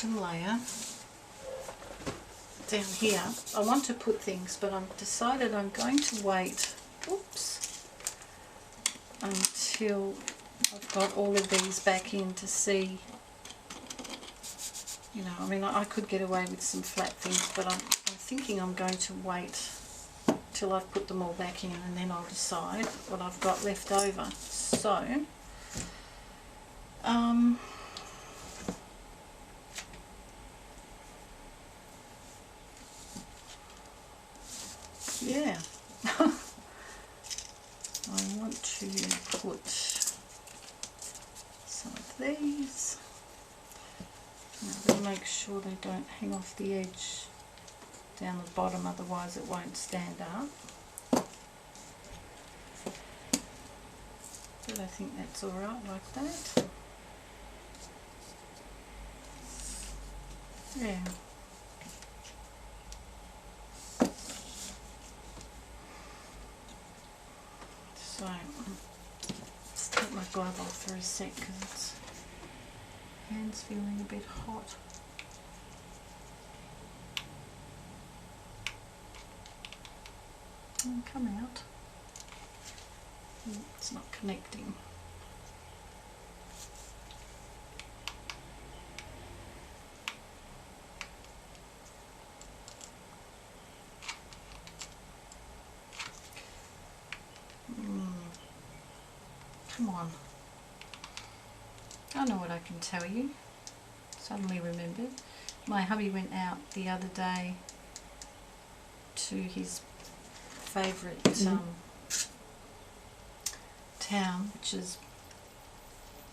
bottom layer down here. I want to put things, but I've decided I'm going to wait, until I've got all of these back in to see, you know, I mean, I could get away with some flat things, but I'm thinking I'm going to wait till I've put them all back in, and then I'll decide what I've got left over. So, yeah, I want to put some of these. Now, I've got to make sure they don't hang off the edge down the bottom, otherwise it won't stand up. But I think that's alright like that. Yeah. So, let's take my glove off for a sec because it's hands feeling a bit hot. And come out. It's not connecting. Come on. I know what I can tell you. Suddenly remembered. My hubby went out the other day to his favourite town, which is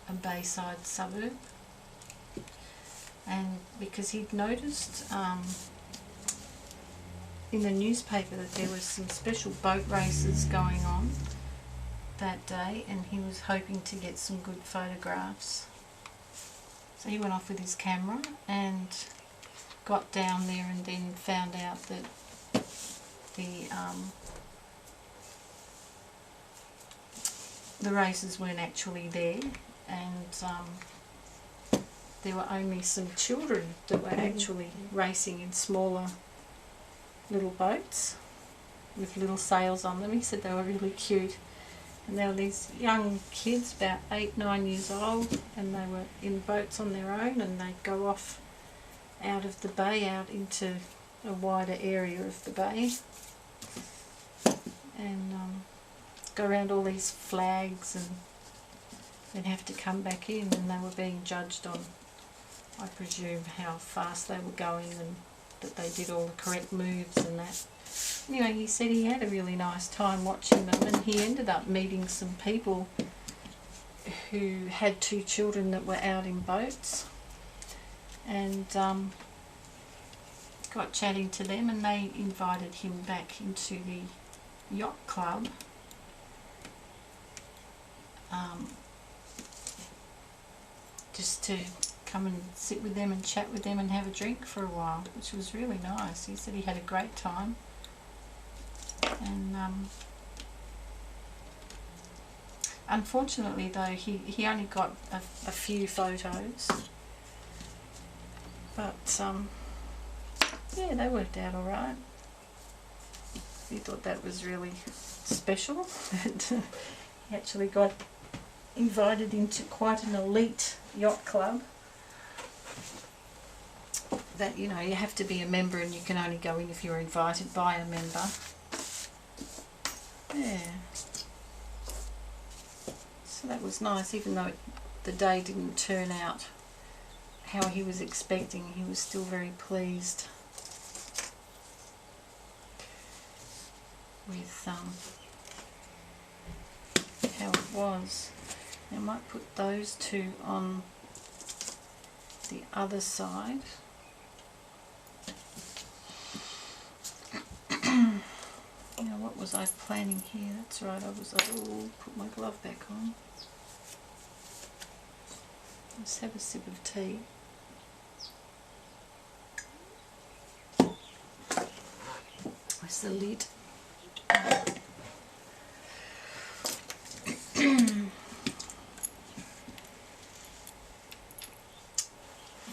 a bayside suburb, and because he'd noticed in the newspaper that there was some special boat races going on that day, and he was hoping to get some good photographs. So he went off with his camera and got down there, and then found out that the races weren't actually there, and there were only some children that were actually racing in smaller little boats with little sails on them. He said they were really cute, and there were these young kids about 8-9 years old, and they were in boats on their own, and they'd go off out of the bay out into a wider area of the bay, and go around all these flags, and then have to come back in, and they were being judged on, I presume, how fast they were going and that they did all the correct moves and that. Anyway, he said he had a really nice time watching them, and he ended up meeting some people who had 2 children that were out in boats, and got chatting to them, and they invited him back into the yacht club just to come and sit with them and chat with them and have a drink for a while, which was really nice. He said he had a great time, and unfortunately though he only got a few photos, but yeah, they worked out alright. He thought that was really special that he actually got invited into quite an elite yacht club that, you know, you have to be a member, and you can only go in if you're invited by a member. Yeah. So that was nice, even though the day didn't turn out how he was expecting. He was still very pleased with how it was. I might put those 2 on the other side. Now, what was I planning here? That's right, oh, put my glove back on. Let's have a sip of tea. Where's the lid?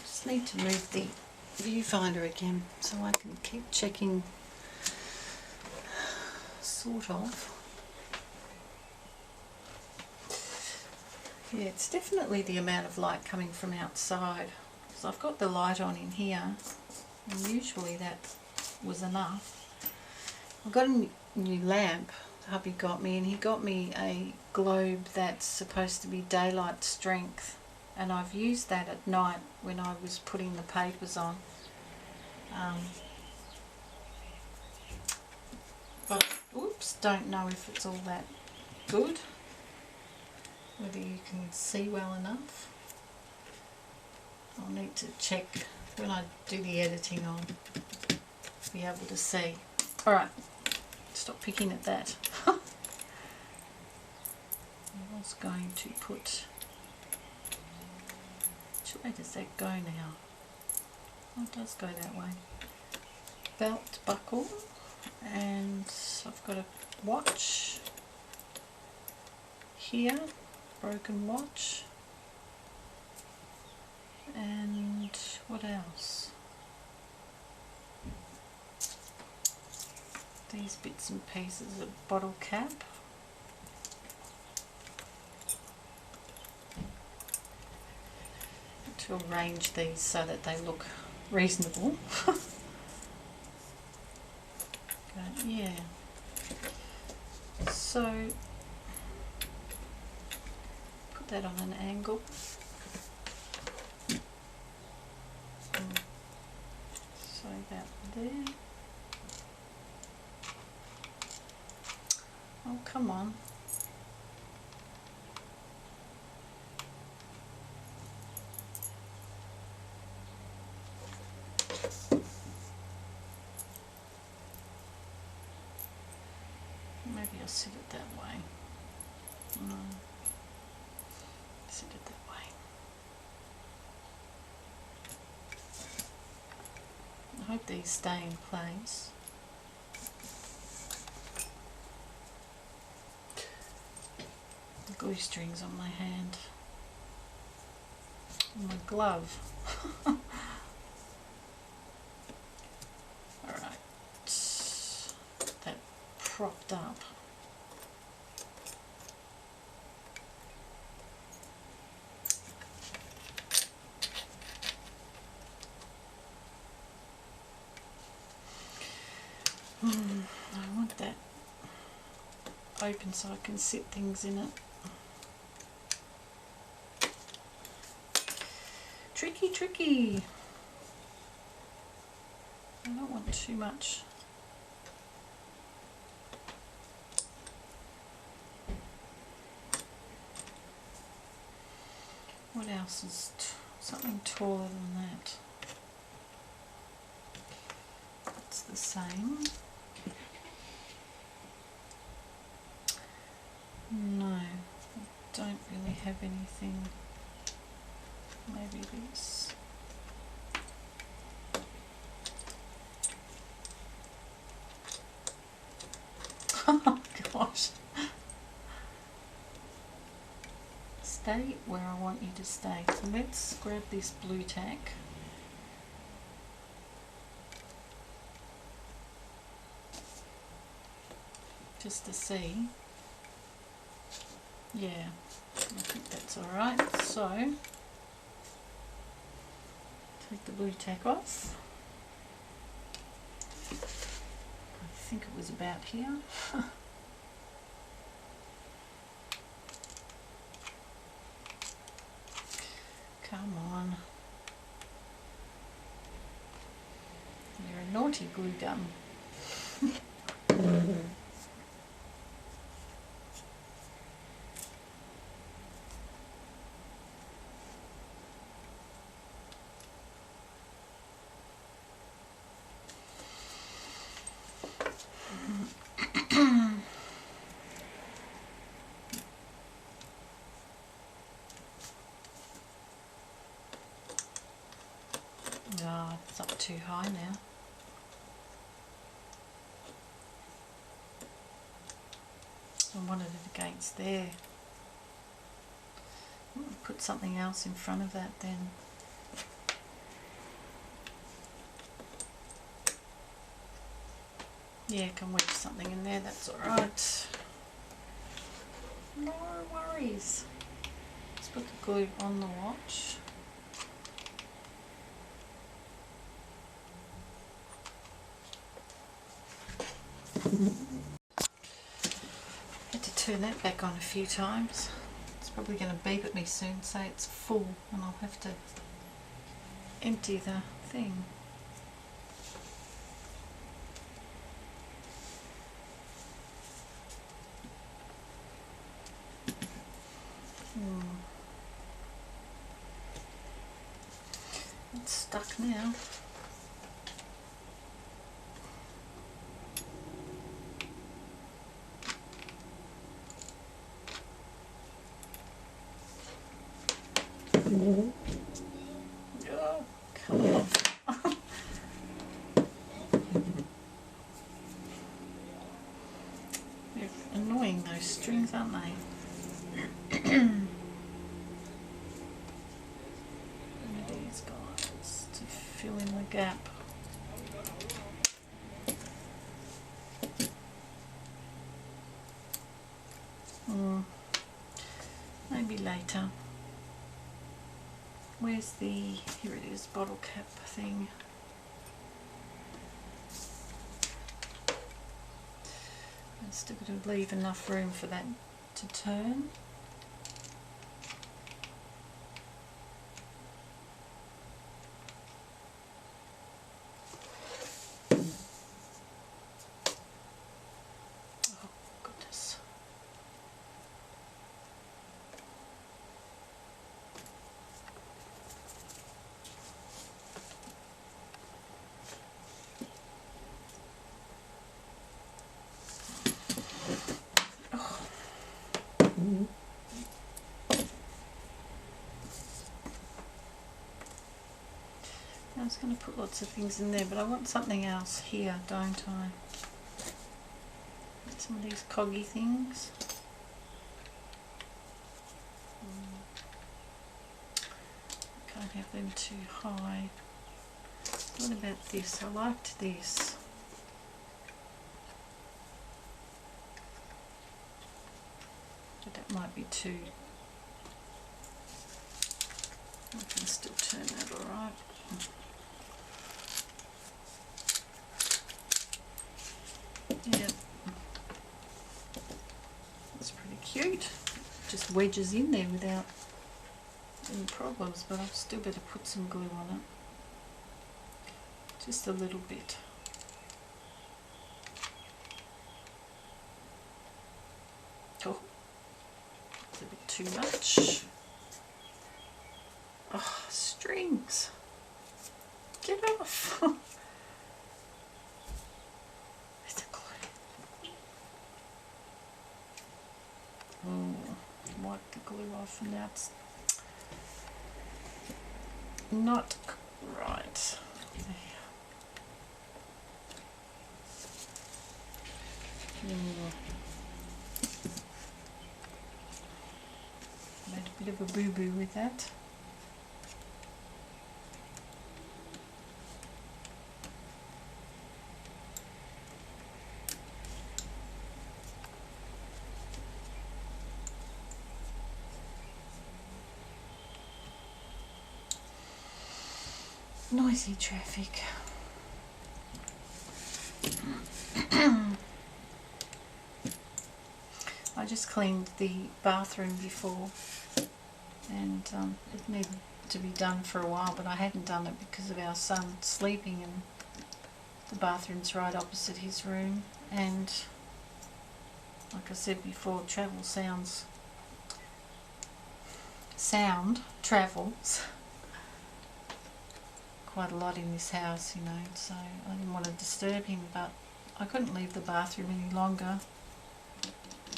Just need need to move the viewfinder again so I can keep checking, sort of. Yeah, it's definitely the amount of light coming from outside. So I've got the light on in here, and usually that was enough. I've got a new lamp hubby got me, and he got me a globe that's supposed to be daylight strength, and I've used that at night when I was putting the papers on. But oops, don't know if it's all that good, whether you can see well enough. I'll need to check when I do the editing. I'll be able to see. Alright, stop picking at that. I was going to put, which way does that go now? Oh, it does go that way. Belt buckle, and I've got a watch here, broken watch, and what else? These bits and pieces, a bottle cap, to arrange these so that they look reasonable. But yeah, so put that on an angle. So that there. Oh, come on. Maybe I'll sit it that way. No. Sit it that way. I hope these stay in place. The glue strings on my hand. On my glove. Alright. That propped up. I want that open so I can sit things in it. Tricky, tricky. I don't want too much. What else is something taller than that? It's the same. No, I don't really have anything. Maybe this. Oh gosh. Stay where I want you to stay. So let's grab this blue tack. Just to see. Yeah, I think that's alright. So, take the blue tack off. I think it was about here. Come on. You're a naughty glue gun. Oh, it's up too high now. I wanted it against there. Put something else in front of that then. Yeah, I can wedge something in there, that's alright. No worries. Let's put the glue on the watch. Had to turn that back on a few times. It's probably going to beep at me soon, say it's full, and I'll have to empty the thing. It's stuck now. Oh, come on. They're annoying, those strings, aren't they? These guys to fill in the gap. Maybe later. Where's the, here it is, bottle cap thing. I'm still going to leave enough room for that to turn. Oh goodness. I was going to put lots of things in there, but I want something else here, don't I? Some of these coggy things. Can't have them too high. What about this? I liked this. But that might be too. I can still turn that alright. Yeah, that's pretty cute. Just wedges in there without any problems, but I've still better put some glue on it. Just a little bit. Oh, it's a bit too much. Oh, strings. Get off. Wipe the glue off, and that's not right. Made a bit of a boo-boo with that. Noisy traffic. I just cleaned the bathroom before, and it needed to be done for a while, but I hadn't done it because of our son sleeping, and the bathroom's right opposite his room, and like I said before, sound travels quite a lot in this house, you know, so I didn't want to disturb him, but I couldn't leave the bathroom any longer.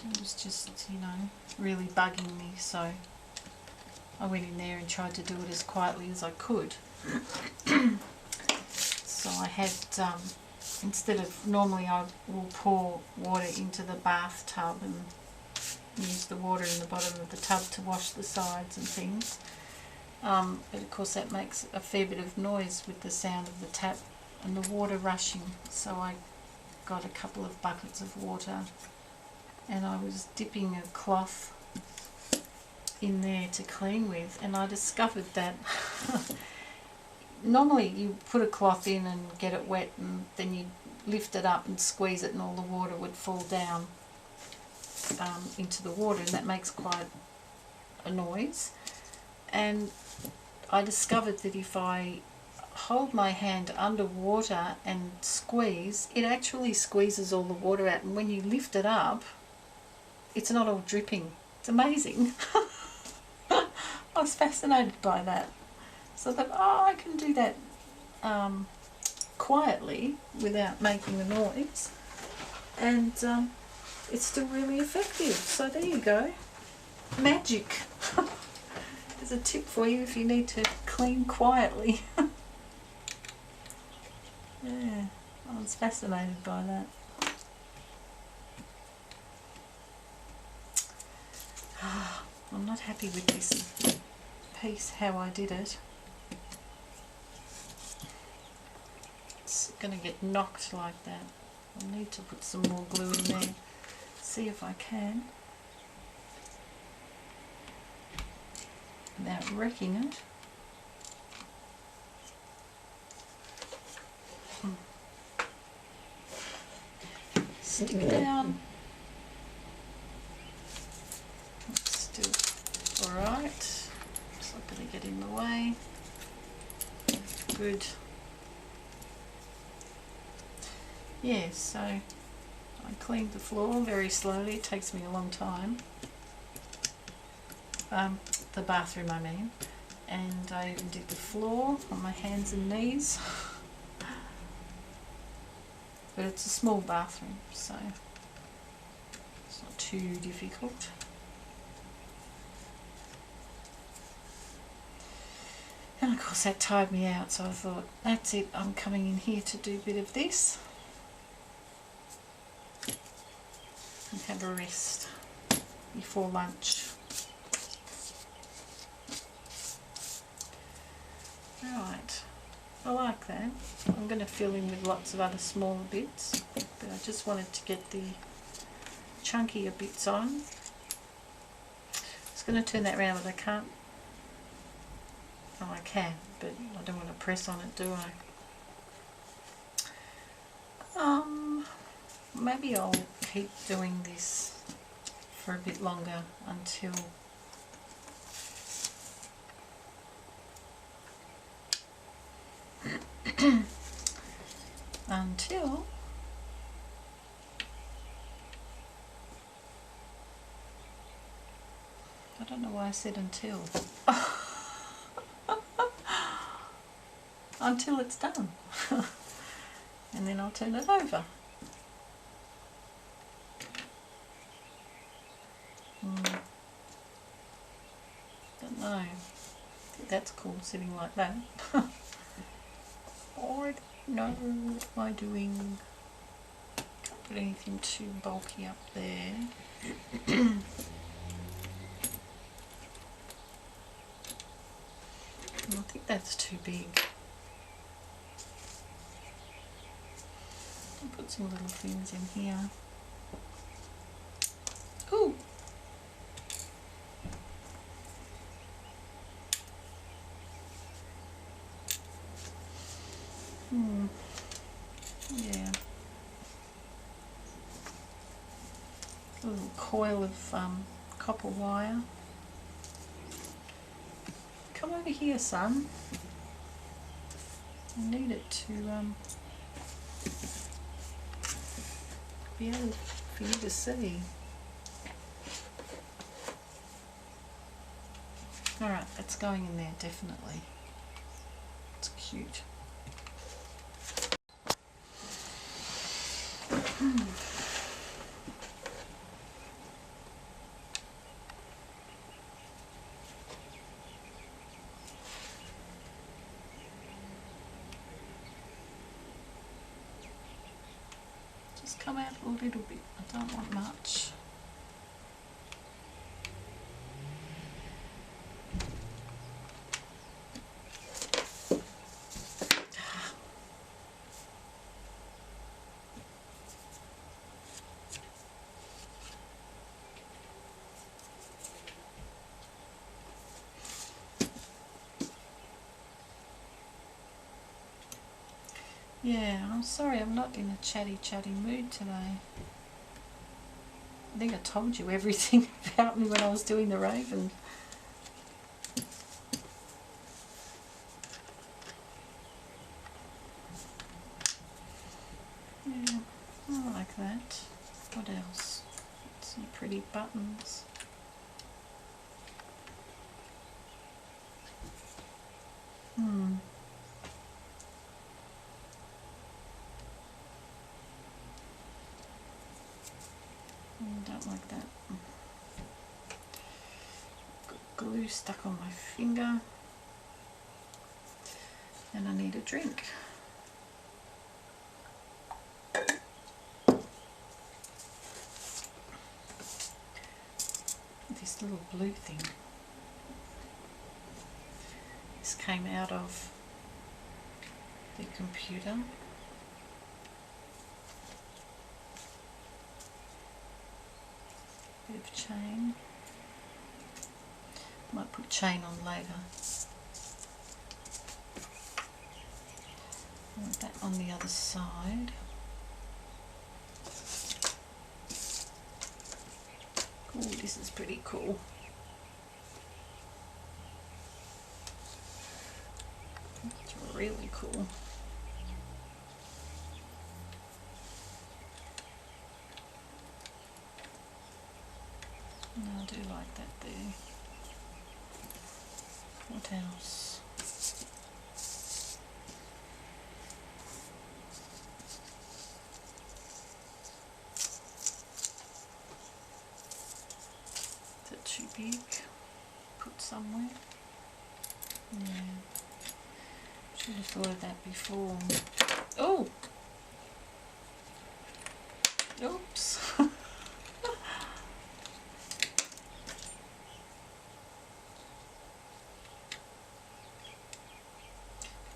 It was just, you know, really bugging me, so I went in there and tried to do it as quietly as I could. So I had, instead of, normally I will pour water into the bathtub and use the water in the bottom of the tub to wash the sides and things. But of course that makes a fair bit of noise with the sound of the tap and the water rushing, so I got a couple of buckets of water and I was dipping a cloth in there to clean with, and I discovered that normally you put a cloth in and get it wet and then you lift it up and squeeze it and all the water would fall down into the water, and that makes quite a noise. And I discovered that if I hold my hand underwater and squeeze, it actually squeezes all the water out, and when you lift it up it's not all dripping. It's amazing. I was fascinated by that. So I thought, oh, I can do that quietly without making a noise, and it's still really effective. So there you go. Magic. There's a tip for you if you need to clean quietly. Yeah, I was fascinated by that. I'm not happy with this piece, how I did it. It's going to get knocked like that. I need to put some more glue in there. See if I can. Without wrecking it. Stick it down. It's still alright. It's not going to get in the way. Good. Yeah, so I cleaned the floor very slowly. It takes me a long time. The bathroom, I mean. And I even did the floor on my hands and knees. But it's a small bathroom, so it's not too difficult. And of course that tired me out, so I thought, that's it, I'm coming in here to do a bit of this and have a rest before lunch. Right, I like that. I'm going to fill in with lots of other smaller bits, but I just wanted to get the chunkier bits on. I was going to turn that round, but I can't. Oh, I can, but I don't want to press on it, do I? Maybe I'll keep doing this for a bit longer until I don't know why I said until. Until it's done. And then I'll turn it over. Don't know. I think that's cool, sitting like that. I don't know what am I doing. Can't put anything too bulky up there. I think that's too big. I'll put some little things in here. Ooh! Yeah. A little coil of copper wire. Come over here, son. I need it to be able for you to see. Alright, it's going in there, definitely. It's cute. Just come out a little bit. I don't want much. Yeah, I'm sorry I'm not in a chatty mood today. I think I told you everything about me when I was doing the raven. Yeah, I like that. What else? Some pretty buttons. Don't like that. Got glue stuck on my finger. And I need a drink. This little blue thing. This came out of the computer. Bit of chain. Might put chain on later. I want that on the other side. Oh, this is pretty cool. It's really cool. I do like that there. What else? Is it too big? Put somewhere? Yeah. Should have thought of that before. Oh! Oops!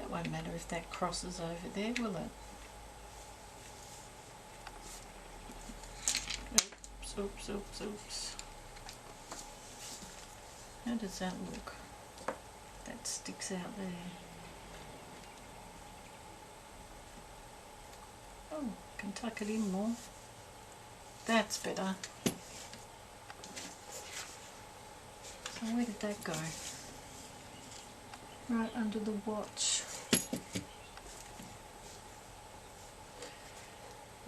It won't matter if that crosses over there, will it? Oops, oops, oops, oops. How does that look? That sticks out there. Oh, can tuck it in more. That's better. So where did that go? Right under the watch.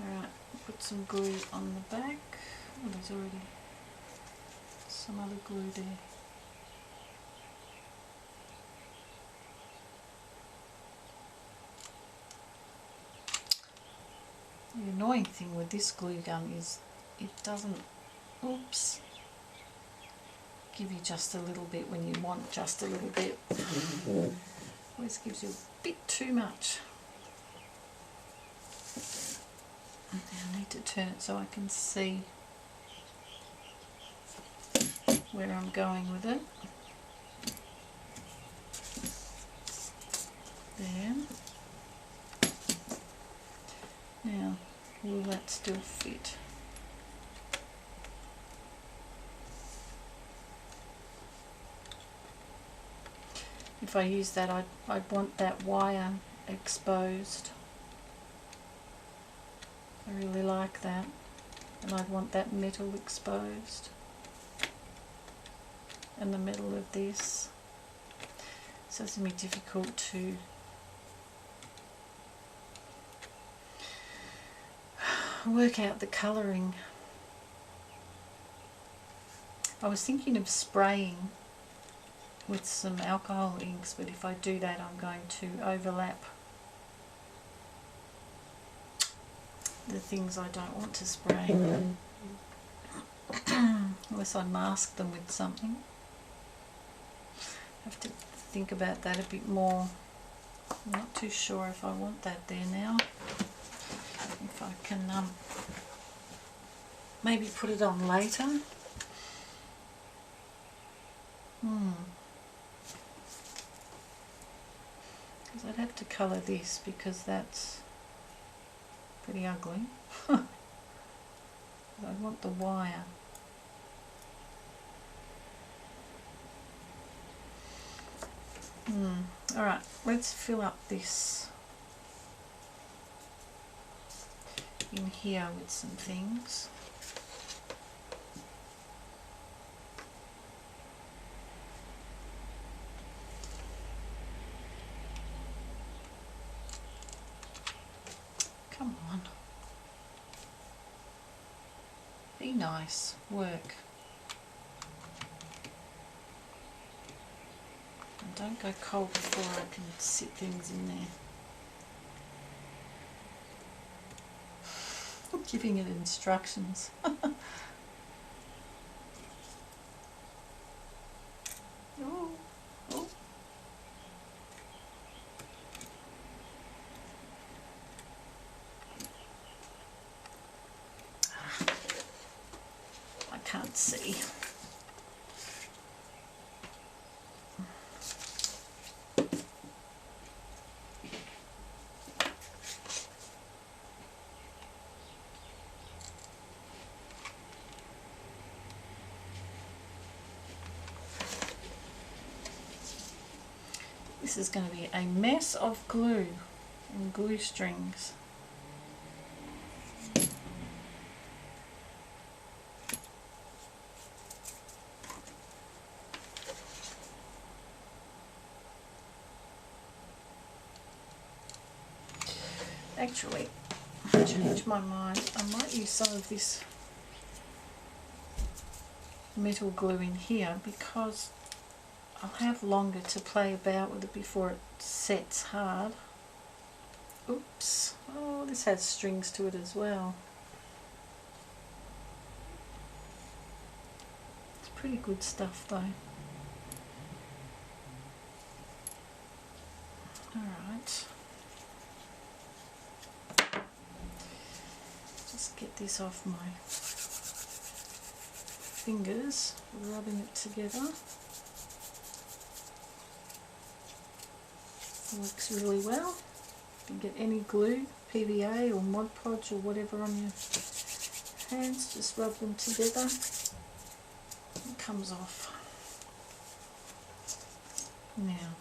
Alright, put some glue on the back. Oh, there's already some other glue there. The annoying thing with this glue gun is it doesn't, oops, give you just a little bit when you want just a little bit. Always gives you a bit too much. And now I need to turn it so I can see where I'm going with it. There. Now, will that still fit? If I use that, I'd want that wire exposed. I really like that. And I'd want that metal exposed. And the metal of this. So it's going to be difficult to work out the colouring. I was thinking of spraying with some alcohol inks, but if I do that I'm going to overlap the things I don't want to spray. Unless I mask them with something. I have to think about that a bit more. I'm not too sure if I want that there now. If I can maybe put it on later. Because I'd have to colour this because that's pretty ugly. I want the wire. Alright, let's fill up this in here with some things. Come on. Be nice. Work. And don't go cold before I can sit things in there. Giving it instructions. Oh, oh. I can't see. This is going to be a mess of glue and glue strings. Actually, I changed my mind. I might use some of this metal glue in here because I'll have longer to play about with it before it sets hard. Oops. Oh, this has strings to it as well. It's pretty good stuff though. Alright. Just get this off my fingers, rubbing it together. Works really well. You can get any glue, PVA or Mod Podge or whatever on your hands, just rub them together. It comes off. Now,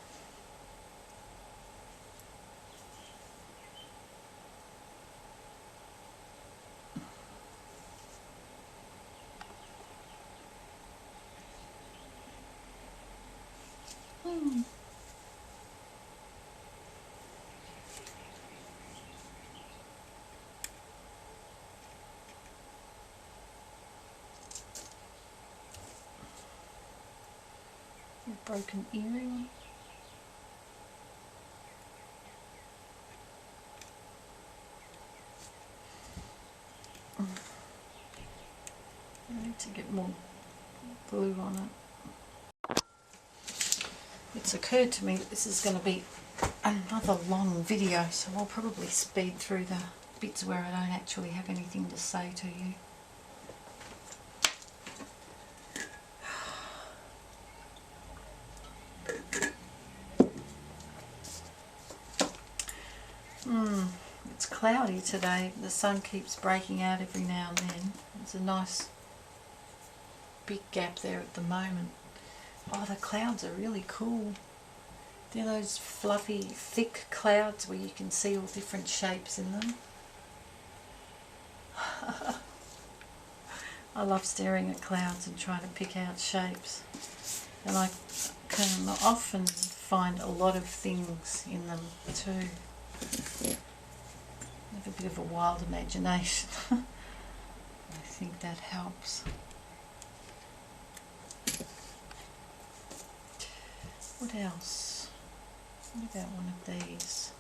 a broken earring. I need to get more glue on it. It's occurred to me that this is going to be another long video, so I'll probably speed through the bits where I don't actually have anything to say to you. It's cloudy today. The sun keeps breaking out every now and then. There's a nice big gap there at the moment. Oh, the clouds are really cool. They're those fluffy, thick clouds where you can see all different shapes in them. I love staring at clouds and trying to pick out shapes. And I can often find a lot of things in them too. I have a bit of a wild imagination. I think that helps. What else? What about one of these?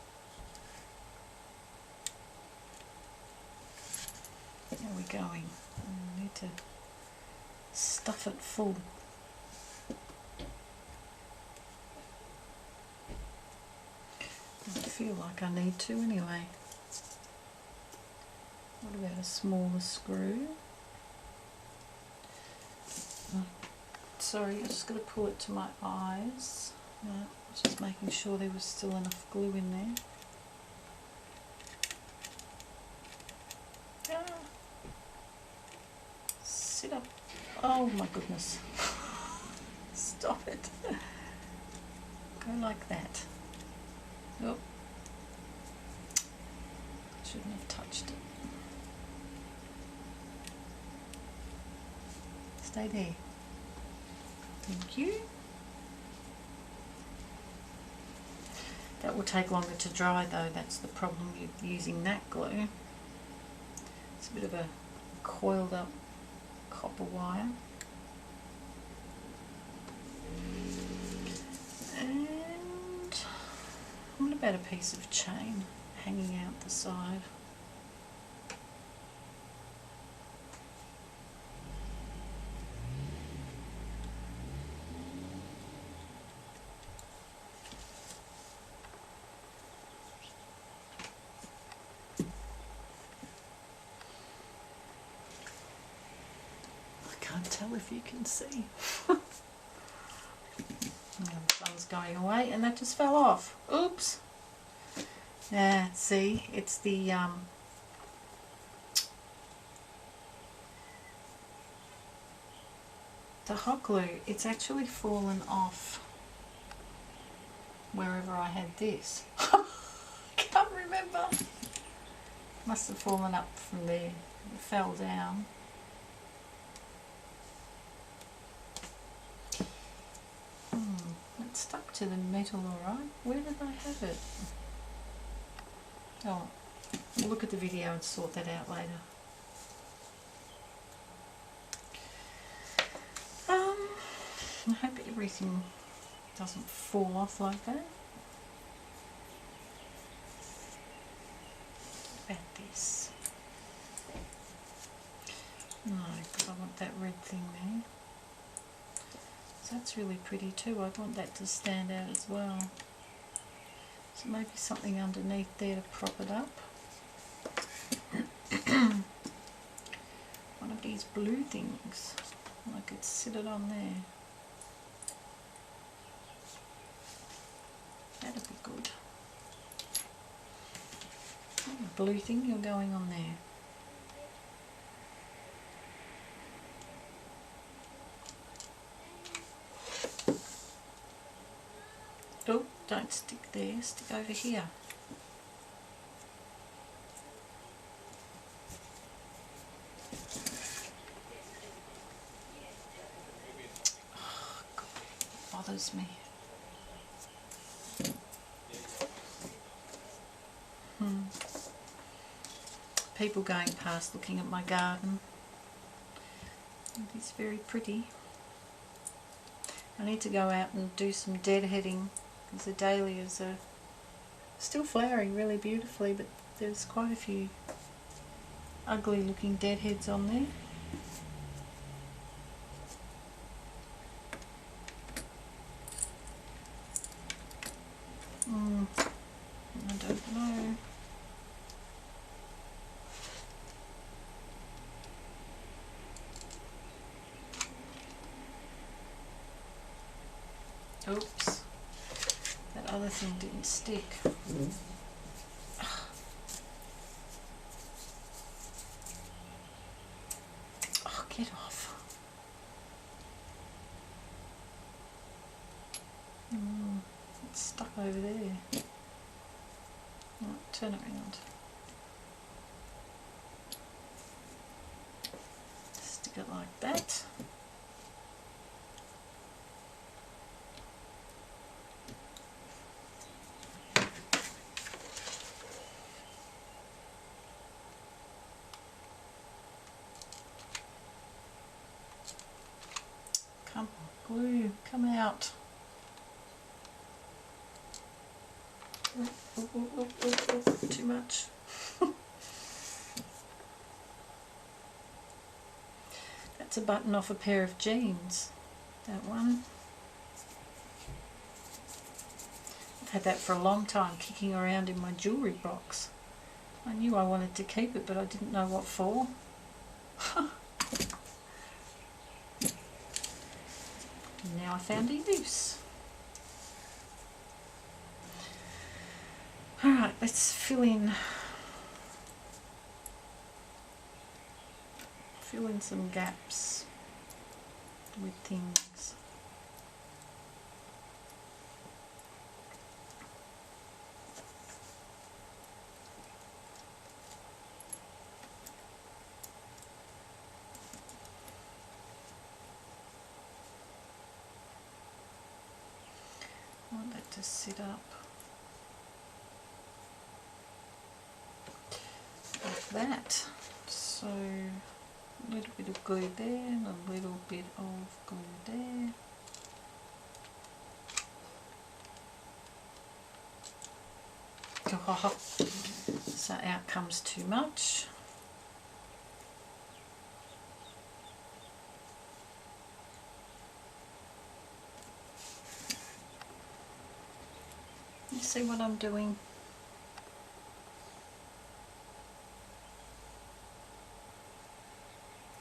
How are we going? I need to stuff it full. I feel like I need to anyway. What about a smaller screw? Oh, sorry, I'm just going to pull it to my eyes. No, just making sure there was still enough glue in there. Ah. Sit up. Oh my goodness. Stop it. Go like that. Oh. Shouldn't have touched it. Stay there. Thank you. That will take longer to dry though, that's the problem with using that glue. It's a bit of a coiled up copper wire. And what about a piece of chain hanging out the side? I can't tell if you can see. The sun's going away and that just fell off. Oops. Yeah, see, it's the hot glue. It's actually fallen off wherever I had this. I can't remember. Must have fallen up from there. It fell down. It's stuck to the metal alright. Where did I have it? Oh, we'll look at the video and sort that out later. I hope everything doesn't fall off like that. What about this? No, because I want that red thing there. So that's really pretty too. I want that to stand out as well. So maybe something underneath there to prop it up. One of these blue things. I could sit it on there. That'd be good. Blue thing, you're going on there. Oh, don't stick there, stick over here. Oh, God, it bothers me. People going past looking at my garden. It is very pretty. I need to go out and do some deadheading because the dahlias are still flowering really beautifully, but there's quite a few ugly looking deadheads on there. I don't know. Oops, that other thing didn't stick. Oh, get off. It's stuck over there. Oh, turn it around. Stick it like that. Come on, glue, come out. Oh, too much. That's a button off a pair of jeans, that one. I've had that for a long time, kicking around in my jewellery box. I knew I wanted to keep it, but I didn't know what for. Now I found a use. Alright, let's fill in some gaps with things. to sit up like that. So a little bit of glue there and a little bit of glue there. Oh, so out comes too much. You see what I'm doing?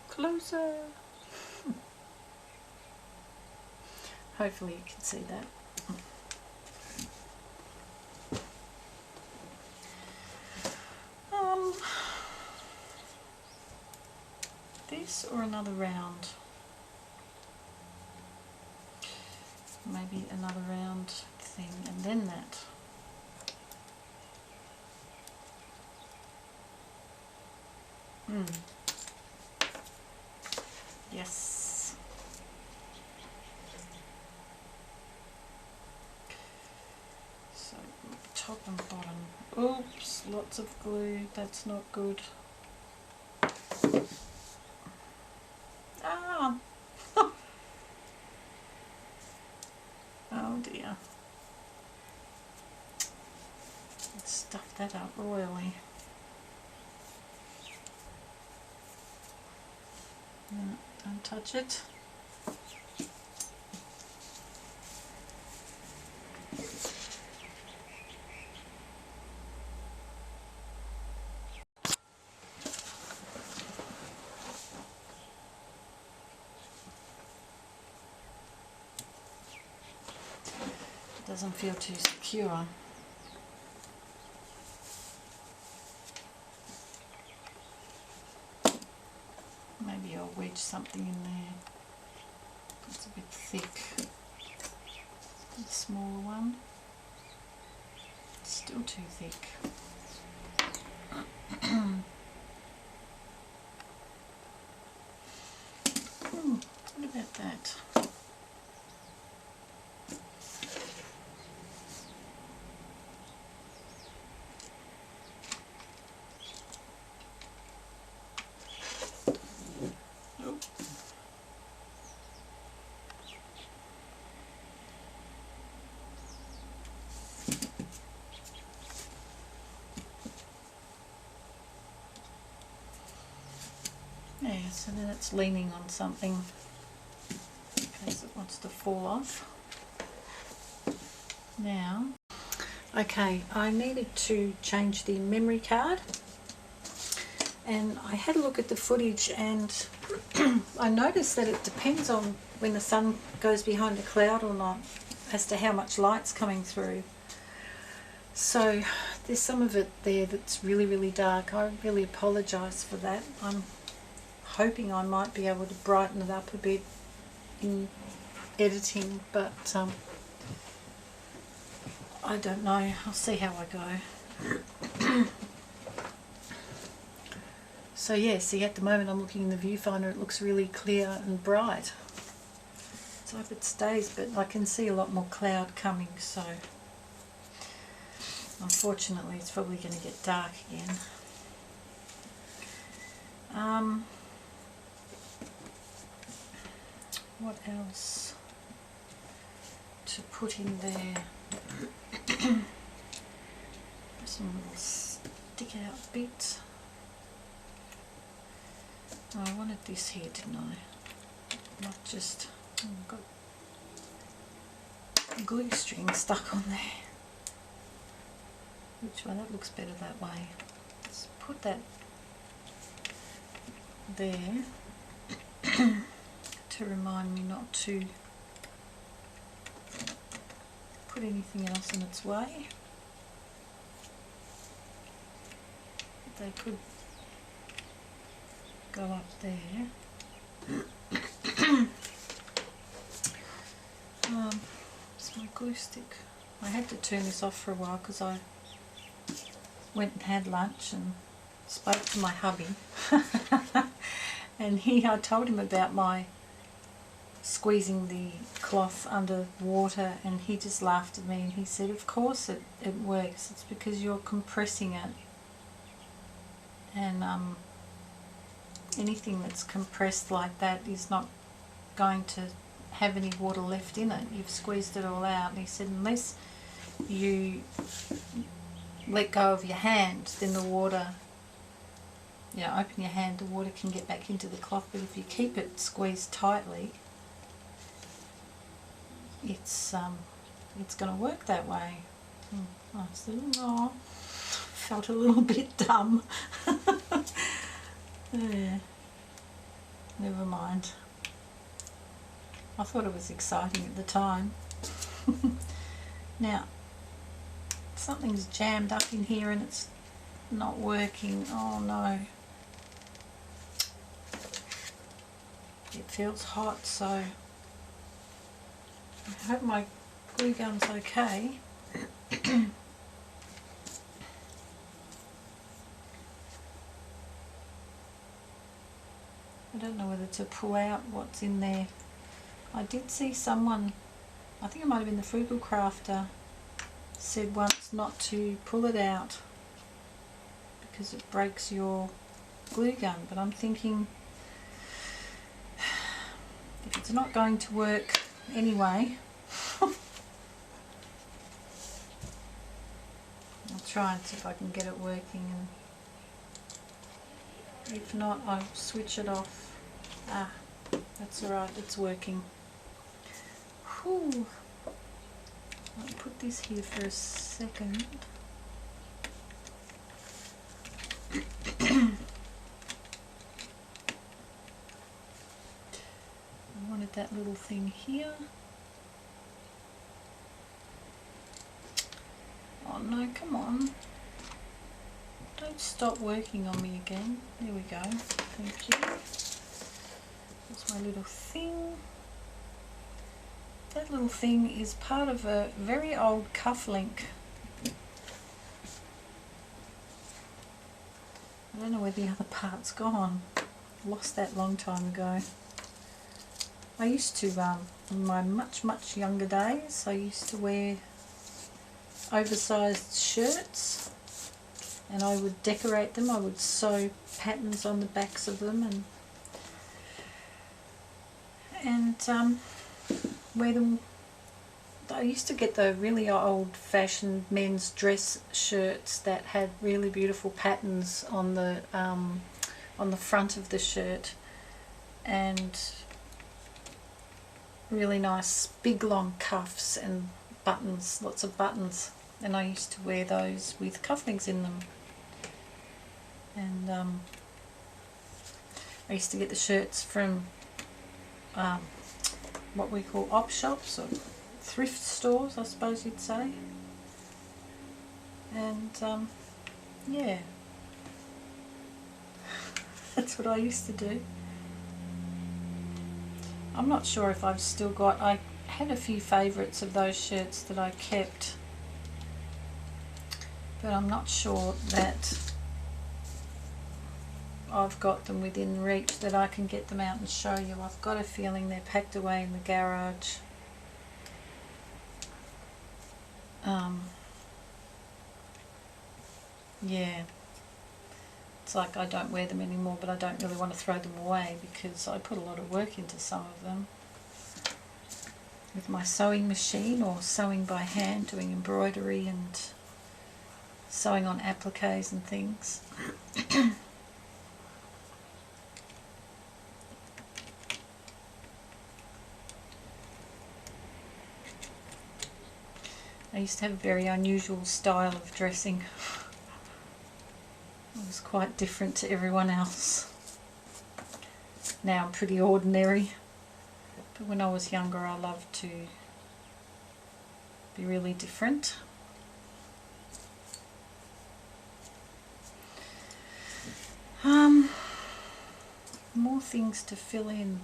Closer. Hopefully you can see that. This or another round? Maybe another round thing and then that. Yes. So top and bottom. Oops, lots of glue. That's not good. Ah. Oh dear. Stuff that up royally. No, don't touch it. Doesn't feel too secure. Maybe I'll wedge something in there. It's a bit thick. The smaller one. It's still too thick. What about that? Yeah, so then it's leaning on something in case it wants to fall off. Now, okay, I needed to change the memory card, and I had a look at the footage and I noticed that it depends on when the sun goes behind a cloud or not as to how much light's coming through. So there's some of it there that's really dark. I really apologise for that. I'm hoping I might be able to brighten it up a bit in editing, but I don't know. I'll see how I go. So yeah, see, at the moment I'm looking in the viewfinder, it looks really clear and bright. So I hope it stays, but I can see a lot more cloud coming, so unfortunately it's probably going to get dark again. What else to put in there? Some little stick out bits. Oh, I wanted this here, didn't I? Not just got glue string stuck on there. Which one? That looks better that way. Let's put that there to remind me not to put anything else in its way. They could go up there. It's my glue stick. I had to turn this off for a while because I went and had lunch and spoke to my hubby and I told him about my squeezing the cloth under water, and he just laughed at me and he said, of course it works, it's because you're compressing it, and anything that's compressed like that is not going to have any water left in it. You've squeezed it all out. And he said unless you let go of your hand, then the water, open your hand, the water can get back into the cloth, but if you keep it squeezed tightly, it's going to work that way. I said, oh, felt a little bit dumb. Yeah, never mind. I thought it was exciting at the time. Now, something's jammed up in here and it's not working. Oh no. It feels hot, so I hope my glue gun's okay. I don't know whether to pull out what's in there. I did see someone, I think it might have been the Frugal Crafter, said once not to pull it out because it breaks your glue gun, but I'm thinking if it's not going to work anyway, I'll try and see if I can get it working, and if not I'll switch it off. Ah, that's alright, it's working. Whew. I'll put this here for a second. I wanted that little thing here. Oh no, come on. Don't stop working on me again. There we go. Thank you. That's my little thing. That little thing is part of a very old cufflink. I don't know where the other part's gone. Lost that long time ago. I used to, in my much younger days, I used to wear oversized shirts, and I would decorate them. I would sew patterns on the backs of them and wear them. I used to get the really old-fashioned men's dress shirts that had really beautiful patterns on the front of the shirt, and really nice big long cuffs and buttons, lots of buttons, and I used to wear those with cufflinks in them. And I used to get the shirts from what we call op shops, or thrift stores, I suppose you'd say. And yeah, that's what I used to do. I'm not sure if I've still got, I had a few favourites of those shirts that I kept, but I'm not sure that I've got them within reach that I can get them out and show you. I've got a feeling they're packed away in the garage. Yeah, it's like I don't wear them anymore, but I don't really want to throw them away because I put a lot of work into some of them with my sewing machine, or sewing by hand, doing embroidery and sewing on appliques and things. I used to have a very unusual style of dressing. It was quite different to everyone else. Now I'm pretty ordinary, but when I was younger I loved to be really different. More things to fill in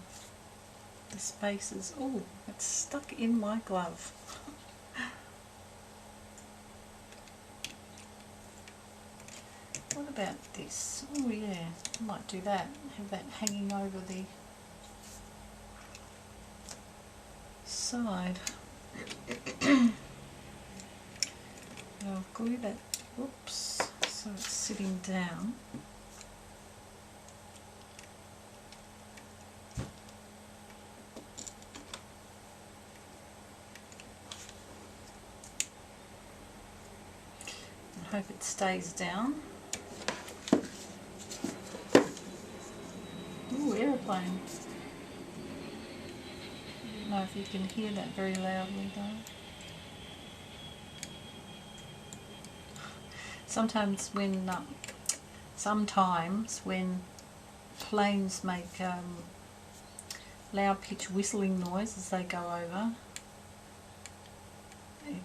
the spaces. Oh, it's stuck in my glove. What about this? Oh yeah, I might do that. Have that hanging over the side. I'll glue that, whoops, so it's sitting down. I hope it stays down. Ooh, aeroplane. I don't know if you can hear that very loudly though. Sometimes when planes make loud pitch whistling noise as they go over, it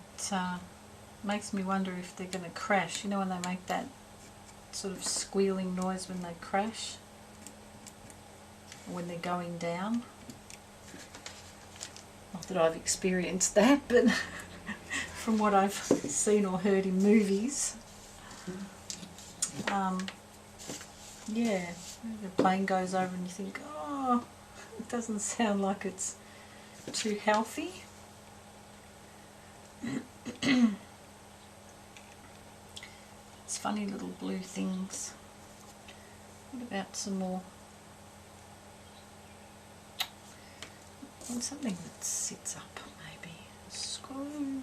makes me wonder if they're going to crash. You know when they make that sort of squealing noise when they crash, or when they're going down. Not that I've experienced that, but from what I've seen or heard in movies. Yeah, the plane goes over and you think, oh, it doesn't sound like it's too healthy. It's funny little blue things. What about some more? Something that sits up, maybe. A screw.